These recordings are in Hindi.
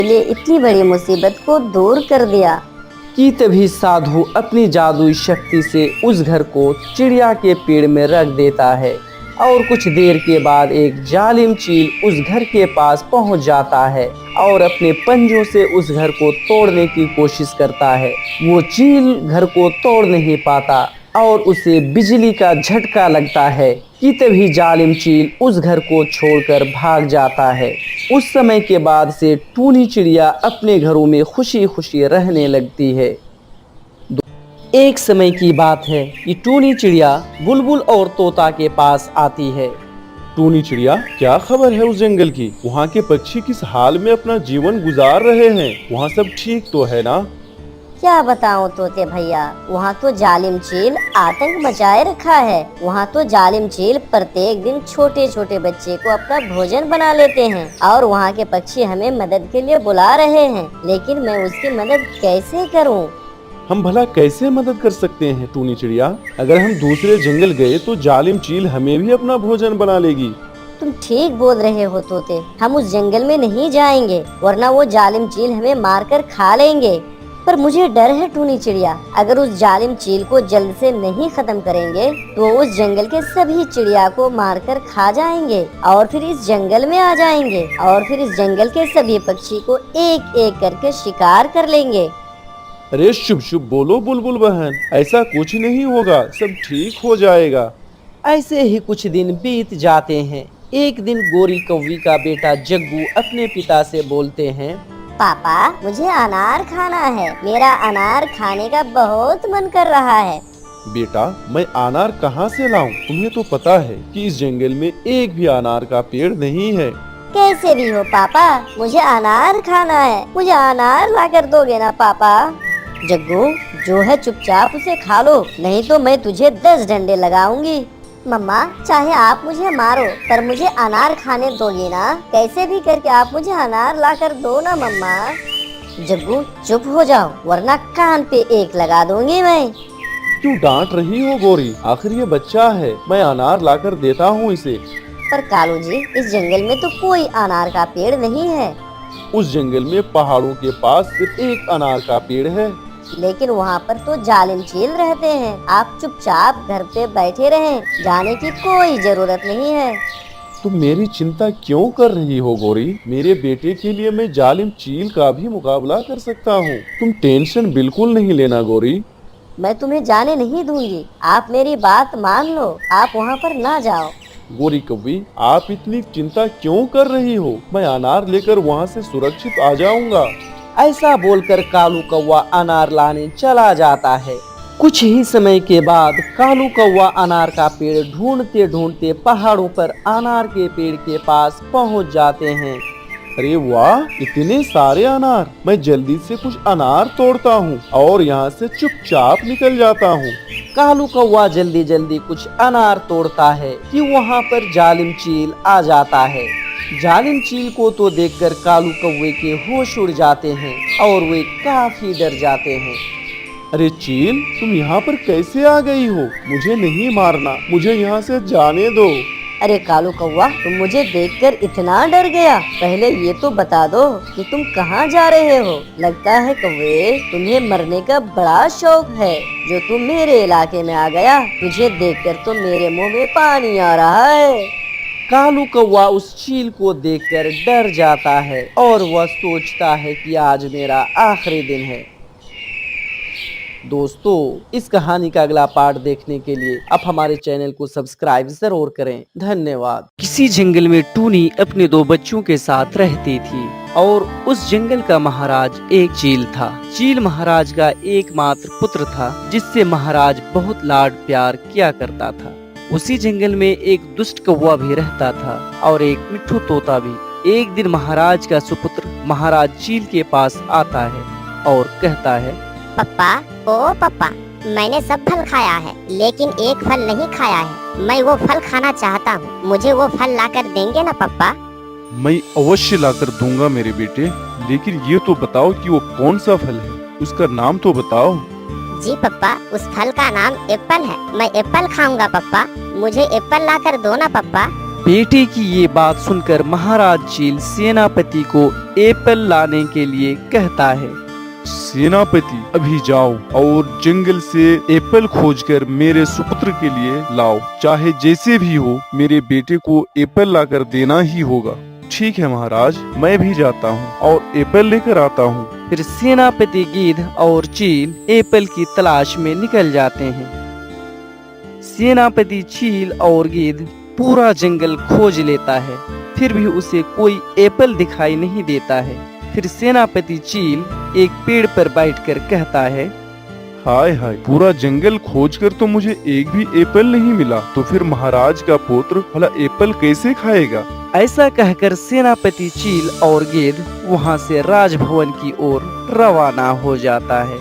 लिए इतनी बड़ी मुसीबत को दूर कर दिया। कि तभी साधु अपनी जादुई शक्ति से उस घर को चिड़िया के पेड़ में रख देता है और कुछ देर के बाद एक जालिम चील उस घर के पास पहुंच जाता है और अपने पंजों से उस घर को तोड़ने की कोशिश करता है। वो चील घर को तोड़ नहीं पाता और उसे बिजली का झटका लगता है कि तभी जालिम चील उस घर को छोड़कर भाग जाता है। उस समय के बाद से टूनी चिड़िया अपने घरों में खुशी खुशी रहने लगती है। एक समय की बात है कि टूनी चिड़िया बुलबुल और तोता के पास आती है। टूनी चिड़िया, क्या खबर है उस जंगल की? वहाँ के पक्षी किस हाल में अपना जीवन गुजार रहे हैं? वहाँ सब ठीक तो है ना? क्या बताऊं तोते भैया, वहाँ तो जालिम चील आतंक मचाए रखा है। वहाँ तो जालिम चील प्रत्येक दिन छोटे छोटे बच्चे को अपना भोजन बना लेते हैं और वहाँ के पक्षी हमें मदद के लिए बुला रहे हैं, लेकिन मैं उसकी मदद कैसे करूँ? हम भला कैसे मदद कर सकते हैं टूनी चिड़िया? अगर हम दूसरे जंगल गए तो जालिम चील हमें भी अपना भोजन बना लेगी। तुम ठीक बोल रहे हो तोते, हम उस जंगल में नहीं जाएंगे वरना वो जालिम चील हमें मारकर खा लेंगे। पर मुझे डर है टूनी चिड़िया, अगर उस जालिम चील को जल्द से नहीं खत्म करेंगे तो उस जंगल के सभी चिड़िया को मारकर खा जाएंगे और फिर इस जंगल में आ जाएंगे और फिर इस जंगल के सभी पक्षी को एक एक करके शिकार कर लेंगे। अरे शुभ शुभ बोलो बुलबुल बहन, ऐसा कुछ नहीं होगा, सब ठीक हो जाएगा। ऐसे ही कुछ दिन बीत जाते हैं। एक दिन गोरी कौवी का बेटा जग्गू अपने पिता से बोलते हैं, पापा मुझे अनार खाना है, मेरा अनार खाने का बहुत मन कर रहा है। बेटा, मैं अनार कहाँ से लाऊं? तुम्हें तो पता है कि इस जंगल में एक भी अनार का पेड़ नहीं है। कैसे भी हो पापा, मुझे अनार खाना है, मुझे अनार ला कर दोगे ना पापा? जग्गू, जो है चुपचाप उसे खा लो, नहीं तो मैं तुझे 10 डंडे लगाऊंगी। मम्मा, चाहे आप मुझे मारो पर मुझे अनार खाने दोगी ना? कैसे भी करके आप मुझे अनार ला कर दो ना मम्मा। जग्गू चुप हो जाओ वरना कान पे एक लगा दूंगी मैं। क्यों डांट रही हो गोरी? आखिर ये बच्चा है, मैं अनार लाकर देता हूँ इसे। पर कालू जी, इस जंगल में तो कोई अनार का पेड़ नहीं है। उस जंगल में पहाड़ों के पास सिर्फ एक अनार का पेड़ है। लेकिन वहाँ पर तो जालिम चील रहते हैं। आप चुपचाप घर पे बैठे रहें, जाने की कोई जरूरत नहीं है। तुम मेरी चिंता क्यों कर रही हो गोरी? मेरे बेटे के लिए मैं जालिम चील का भी मुकाबला कर सकता हूँ। तुम टेंशन बिल्कुल नहीं लेना गोरी। मैं तुम्हें जाने नहीं दूंगी, आप मेरी बात मान लो, आप वहाँ पर ना जाओ। गोरी कौवी, आप इतनी चिंता क्यों कर रही हो? मैं अनार लेकर वहाँ से सुरक्षित आ जाऊंगा। ऐसा बोलकर कालू कौवा अनार लाने चला जाता है। कुछ ही समय के बाद कालू कौवा अनार का पेड़ ढूंढते ढूंढते पहाड़ों पर अनार के पेड़ के पास पहुंच जाते हैं। अरे वाह, इतने सारे अनार! मैं जल्दी से कुछ अनार तोड़ता हूँ और यहाँ से चुपचाप निकल जाता हूँ। कालू कौवा जल्दी जल्दी कुछ अनार तोड़ता है कि वहाँ पर जालिम चील आ जाता है। जालिम चील को तो देखकर कालू कौवे के होश उड़ जाते हैं और वे काफी डर जाते हैं। अरे चील, तुम यहाँ पर कैसे आ गई हो? मुझे नहीं मारना, मुझे यहाँ से जाने दो। अरे कालू कौवा, तुम मुझे देखकर इतना डर गया? पहले ये तो बता दो कि तुम कहाँ जा रहे हो? लगता है कौवे तुम्हें मरने का बड़ा शौक है, जो तुम मेरे इलाके में आ गया। तुझे देखकर तो मेरे मुंह में पानी आ रहा है। कालू कौवा उस चील को देखकर डर जाता है और वह सोचता है कि आज मेरा आखिरी दिन है। दोस्तों, इस कहानी का अगला पार्ट देखने के लिए आप हमारे चैनल को सब्सक्राइब जरूर करें। धन्यवाद। किसी जंगल में टूनी अपने 2 बच्चों के साथ रहती थी और उस जंगल का महाराज एक चील था। चील महाराज का एकमात्र पुत्र था जिससे महाराज बहुत लाड प्यार किया करता था। उसी जंगल में एक दुष्ट कौवा भी रहता था और एक मिट्ठू तोता भी। एक दिन महाराज का सुपुत्र महाराज चील के पास आता है और कहता है, पप्पा, ओ पप्पा, मैंने सब फल खाया है लेकिन एक फल नहीं खाया है। मैं वो फल खाना चाहता हूँ, मुझे वो फल लाकर देंगे ना पप्पा? मैं अवश्य लाकर दूंगा मेरे बेटे, लेकिन ये तो बताओ कि वो कौन सा फल है, उसका नाम तो बताओ। जी पप्पा, उस फल का नाम एप्पल है। मैं एप्पल खाऊंगा पप्पा, मुझे एप्पल लाकर दो ना पप्पा। बेटे की ये बात सुनकर महाराज चील सेनापति को एप्पल लाने के लिए कहता है। सेनापति, अभी जाओ और जंगल से एप्पल खोजकर मेरे सुपुत्र के लिए लाओ। चाहे जैसे भी हो, मेरे बेटे को एप्पल लाकर देना ही होगा। ठीक है महाराज, मैं भी जाता हूँ और एप्पल लेकर आता हूँ। फिर सेनापति गिद्ध और चील एप्पल की तलाश में निकल जाते हैं। सेनापति चील और गिद्ध पूरा जंगल खोज लेता है, फिर भी उसे कोई एप्पल दिखाई नहीं देता है। फिर सेनापति चील एक पेड़ पर बैठकर कहता है, हाय हाय, पूरा जंगल खोजकर तो मुझे एक भी एप्पल नहीं मिला, तो फिर महाराज का पुत्र भला एप्पल कैसे खाएगा। ऐसा कहकर सेनापति चील और गिद्ध वहां से राजभवन की ओर रवाना हो जाता है।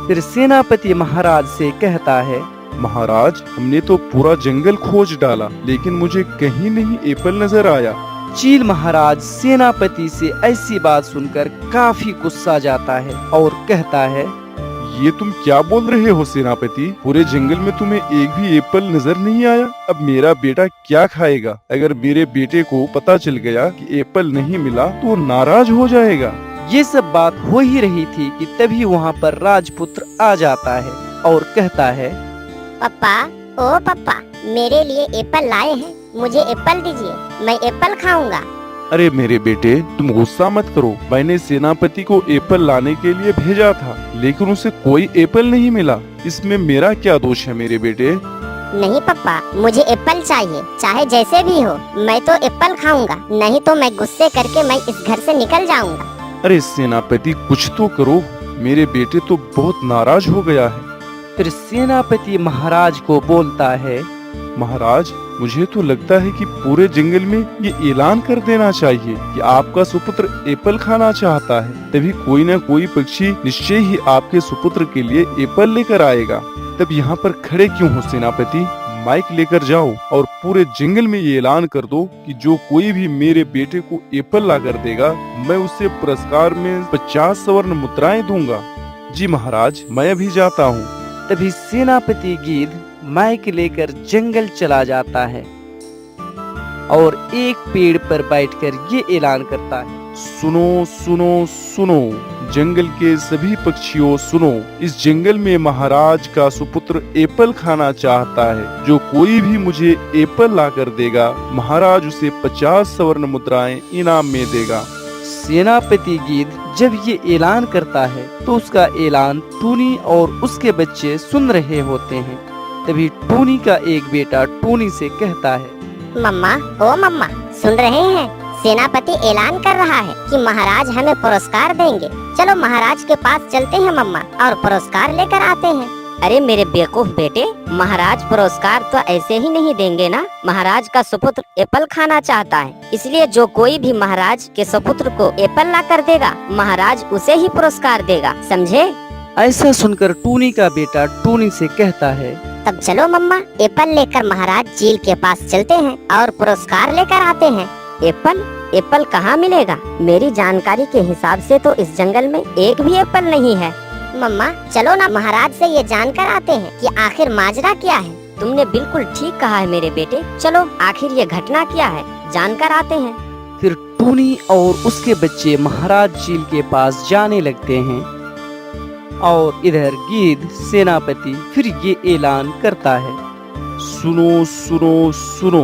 फिर सेनापति महाराज से कहता है, महाराज, हमने तो पूरा जंगल खोज डाला, लेकिन मुझे कहीं नहीं एप्पल नजर आया। चील महाराज सेनापति से ऐसी बात सुनकर काफी गुस्सा जाता है और कहता है, ये तुम क्या बोल रहे हो सेनापति? पूरे जंगल में तुम्हें एक भी एप्पल नजर नहीं आया। अब मेरा बेटा क्या खाएगा? अगर मेरे बेटे को पता चल गया कि एप्पल नहीं मिला तो वो नाराज हो जाएगा। ये सब बात हो ही रही थी कि तभी वहाँ पर राजपुत्र आ जाता है और कहता है, पप्पा, ओ पप्पा, मेरे लिए एप्पल लाए हैं, मुझे एप्पल दीजिए, मैं एप्पल खाऊंगा। अरे मेरे बेटे, तुम गुस्सा मत करो। मैंने सेनापति को एप्पल लाने के लिए भेजा था, लेकिन उसे कोई एप्पल नहीं मिला। इसमें मेरा क्या दोष है मेरे बेटे? नहीं पप्पा, मुझे एप्पल चाहिए, चाहे जैसे भी हो, मैं तो एप्पल खाऊंगा, नहीं तो मैं गुस्से करके मैं इस घर से निकल जाऊंगा। अरे सेनापति, कुछ तो करो, मेरे बेटे तो बहुत नाराज हो गया है। फिर सेनापति महाराज को बोलता है, महाराज, मुझे तो लगता है कि पूरे जंगल में ये ऐलान कर देना चाहिए कि आपका सुपुत्र एप्पल खाना चाहता है। तभी कोई न कोई पक्षी निश्चय ही आपके सुपुत्र के लिए एप्पल लेकर आएगा। तब यहाँ पर खड़े क्यों हो सेनापति? माइक लेकर जाओ और पूरे जंगल में ये ऐलान कर दो कि जो कोई भी मेरे बेटे को एप्पल ला कर देगा, मैं उसे पुरस्कार में 50 स्वर्ण मुद्राएं दूंगा। जी महाराज, मैं अभी जाता हूँ। तभी सेनापति गिद्ध माइक लेकर जंगल चला जाता है और एक पेड़ पर बैठकर ये ऐलान करता है, सुनो सुनो सुनो, जंगल के सभी पक्षियों सुनो, इस जंगल में महाराज का सुपुत्र एप्पल खाना चाहता है। जो कोई भी मुझे एप्पल ला कर देगा, महाराज उसे 50 स्वर्ण मुद्राएं इनाम में देगा। सेनापति गिद्ध जब ये ऐलान करता है तो उसका ऐलान टूनी और उसके बच्चे सुन रहे होते हैं। तभी टूनी का एक बेटा टूनी से कहता है, मम्मा, ओ मम्मा, सुन रहे हैं? सेनापति ऐलान कर रहा है कि महाराज हमें पुरस्कार देंगे। चलो महाराज के पास चलते हैं मम्मा और पुरस्कार लेकर आते हैं। अरे मेरे बेवकूफ बेटे, महाराज पुरस्कार तो ऐसे ही नहीं देंगे ना। महाराज का सुपुत्र एप्पल खाना चाहता है, इसलिए जो कोई भी महाराज के सुपुत्र को एप्पल ला कर देगा, महाराज उसे ही पुरस्कार देगा, समझे? ऐसा सुनकर टूनी का बेटा टूनी से कहता है, तब चलो मम्मा, एप्पल लेकर महाराज चील के पास चलते हैं और पुरस्कार लेकर आते हैं। एप्पल? एप्पल कहाँ मिलेगा? मेरी जानकारी के हिसाब से तो इस जंगल में एक भी एप्पल नहीं है। मम्मा, चलो ना, महाराज से ये जानकर आते हैं कि आखिर माजरा क्या है। तुमने बिल्कुल ठीक कहा है मेरे बेटे, चलो आखिर ये घटना क्या है, जानकर आते हैं। फिर टूनी और उसके बच्चे महाराज चील के पास जाने लगते हैं और इधर गिद्ध सेनापति फिर ये ऐलान करता है, सुनो सुनो सुनो,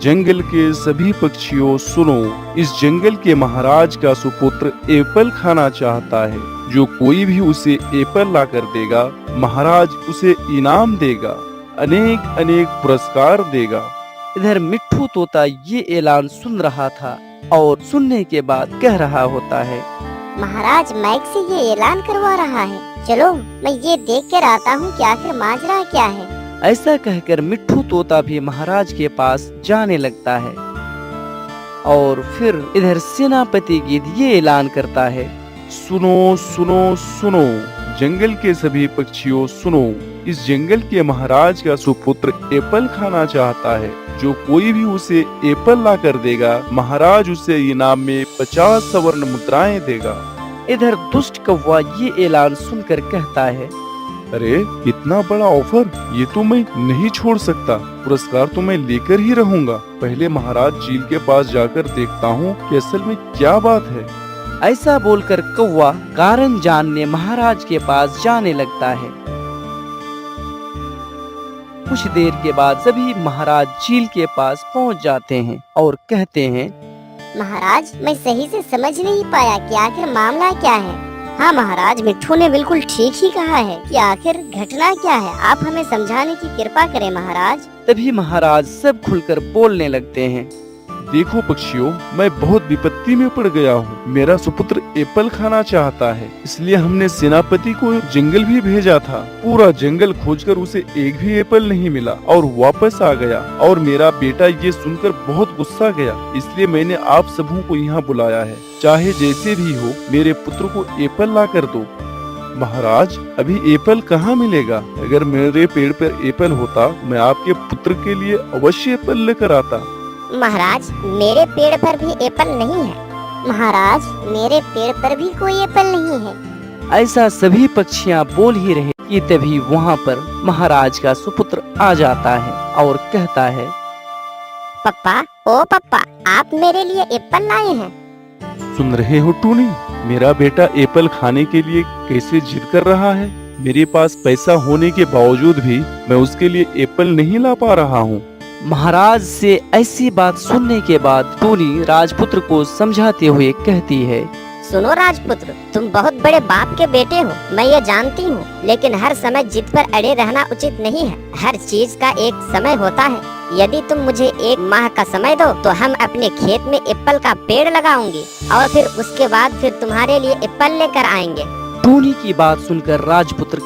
जंगल के सभी पक्षियों सुनो, इस जंगल के महाराज का सुपुत्र एप्पल खाना चाहता है। जो कोई भी उसे एप्पल ला कर देगा, महाराज उसे इनाम देगा, अनेक अनेक पुरस्कार देगा। इधर मिट्ठू तोता ये ऐलान सुन रहा था और सुनने के बाद कह रहा होता है, महाराज माइक से ये ऐलान करवा रहा है, चलो मैं ये देख कर आता हूँ कि आखिर माजरा क्या है। ऐसा कहकर मिट्ठू तोता भी महाराज के पास जाने लगता है और फिर इधर सेनापति गिद्ध ये ऐलान करता है, सुनो सुनो सुनो, जंगल के सभी पक्षियों सुनो, इस जंगल के महाराज का सुपुत्र एप्पल खाना चाहता है। जो कोई भी उसे एप्पल ला कर देगा, महाराज उसे इनाम में 50 स्वर्ण मुद्राएं देगा। इधर दुष्ट कौवा ये ऐलान सुनकर कहता है, अरे इतना बड़ा ऑफर, ये तो मैं नहीं छोड़ सकता। पुरस्कार तो मैं लेकर ही रहूंगा। पहले महाराज चील के पास जाकर देखता हूँ कि असल में क्या बात है। ऐसा बोलकर कौवा कारण जानने महाराज के पास जाने लगता है। कुछ देर के बाद सभी महाराज चील के पास पहुंच जाते हैं और कहते हैं, महाराज, मैं सही से समझ नहीं पाया कि आखिर मामला क्या है। हाँ महाराज, मिट्ठू ने बिल्कुल ठीक ही कहा है कि आखिर घटना क्या है। आप हमें समझाने की कृपा करें महाराज। तभी महाराज सब खुलकर बोलने लगते हैं। देखो पक्षियों, मैं बहुत विपत्ति में पड़ गया हूँ। मेरा सुपुत्र एप्पल खाना चाहता है, इसलिए हमने सेनापति को जंगल भी भेजा था। पूरा जंगल खोजकर उसे एक भी एप्पल नहीं मिला और वापस आ गया। और मेरा बेटा ये सुनकर बहुत गुस्सा गया, इसलिए मैंने आप सबों को यहाँ बुलाया है। चाहे जैसे भी हो, मेरे पुत्र को एप्पल ला कर दो। महाराज, अभी एप्पल कहाँ मिलेगा? अगर मेरे पेड़ पर एप्पल होता, मैं आपके पुत्र के लिए अवश्य एप्पल लेकर आता। महाराज, मेरे पेड़ पर भी एप्पल नहीं है। महाराज, मेरे पेड़ पर भी कोई एप्पल नहीं है। ऐसा सभी पक्षियां बोल ही रहे कि तभी वहाँ पर महाराज का सुपुत्र आ जाता है और कहता है, पप्पा, ओ पप्पा, आप मेरे लिए एप्पल लाए हैं। सुन रहे हो टूनी, मेरा बेटा एप्पल खाने के लिए कैसे जिद कर रहा है। मेरे पास पैसा होने के बावजूद भी मैं उसके लिए एप्पल नहीं ला पा रहा हूँ। महाराज से ऐसी बात सुनने के बाद टूनी राजपुत्र को समझाते हुए कहती है, सुनो राजपुत्र, तुम बहुत बड़े बाप के बेटे हो, मैं ये जानती हूँ, लेकिन हर समय जिद पर अड़े रहना उचित नहीं है। हर चीज का एक समय होता है। यदि तुम मुझे 1 माह का समय दो तो हम अपने खेत में एप्पल का पेड़ लगाएंगे और फिर उसके बाद फिर तुम्हारे लिए एप्पल लेकर आएंगे। टूनी की बात सुनकर राजपुत्र